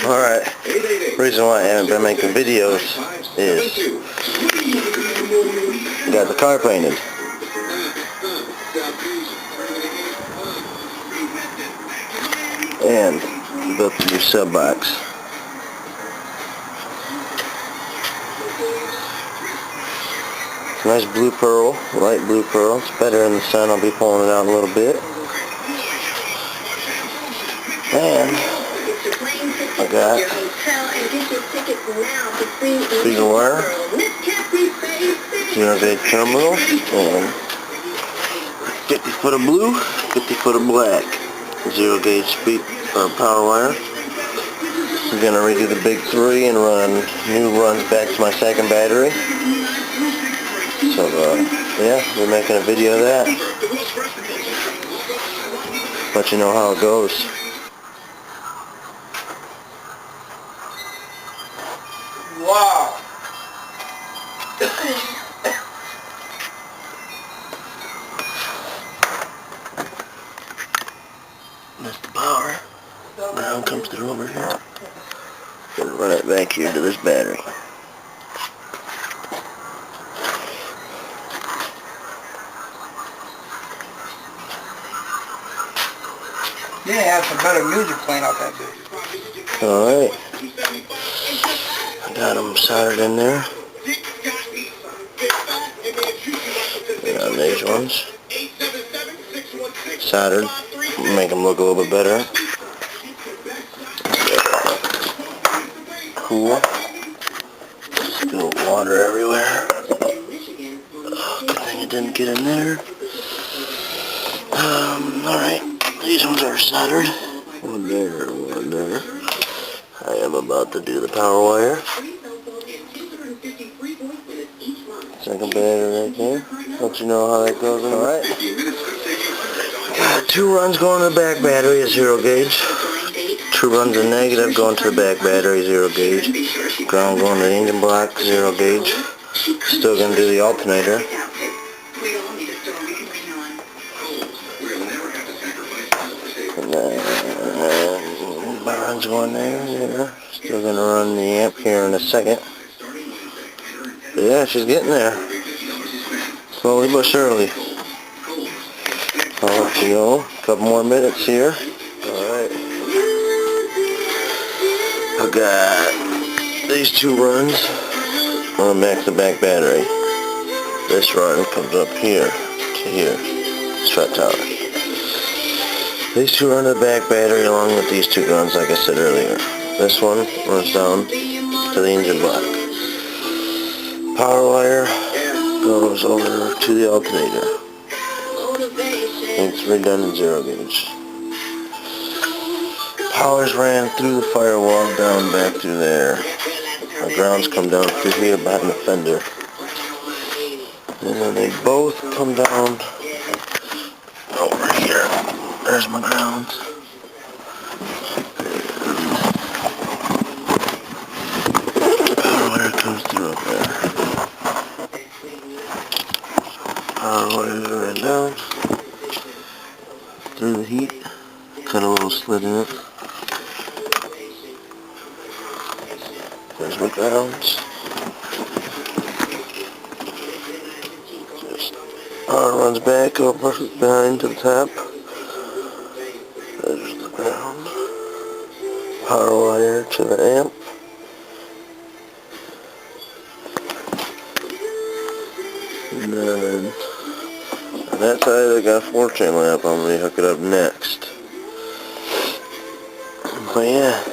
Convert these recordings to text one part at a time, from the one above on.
Alright, reason why I haven't been making videos is got the car painted. And built the new sub box. Nice blue pearl, light blue pearl. It's better in the sun. I'll be pulling it out a little bit. And I got speaker wire, 0-gauge terminal, and 50 foot of blue, 50 foot of black. 0-gauge speed power wire. I'm gonna redo the big 3 and run new runs back to my second battery. So yeah, we're making a video of that. Let you know how it goes. Wow. That's the power. Ground comes through over here. Gonna run it back here to this battery. You didn't have some better music playing out that bitch. Alright. I got them soldered in there. And on these ones. Soldered. Make them look a little bit better. Cool. Spilled water everywhere. Good thing it didn't get in there. Alright. These ones are soldered. One there, one there. I am about to do the power wire. Second battery right there. Let you know how that goes. Alright. Got 2 runs going to the back battery, a 0-gauge. 2 runs of negative going to the back battery, 0-gauge. Ground going to the engine block, 0-gauge. Still going to do the alternator. And then runs going there. Still going to run the amp here in a second. But yeah, she's getting there. Slowly but surely. I'll let you know. A couple more minutes here. Alright. I got these 2 runs on the back battery. This run comes up here to here. Strut tower. These 2 run to the back battery along with these 2 runs like I said earlier. This one runs down to the engine block. Power wire goes over to the alternator. It's redundant 0-gauge. Powers ran through the firewall down back through there. The grounds come down through here behind the fender. And then they both come down over here. There's my grounds. Power wire comes through up there. Power wire ran down through the heat. Cut a little slit in it. There's my grounds. Just power runs back over behind to the top. There's the ground. Power wire to the amp. And then on that side I got a 4-channel amp. I'm going to hook it up next. But yeah,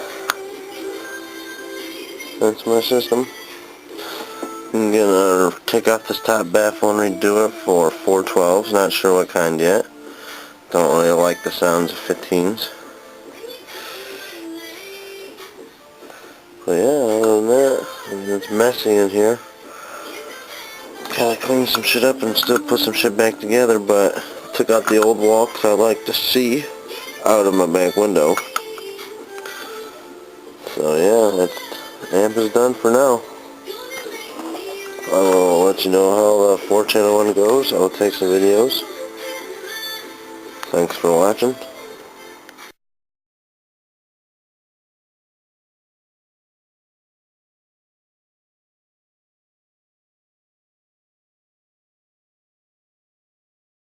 that's my system. I'm gonna take off this top baffle and redo it for 412s. Not sure what kind yet. Don't really like the sounds of 15s. But yeah, other than that, it's messy in here. Kinda cleaned some shit up and still put some shit back together, but took out the old wall because I like to see out of my back window. So yeah, that amp is done for now. I will let you know how the 4-channel one goes. I will take some videos. Thanks for watching.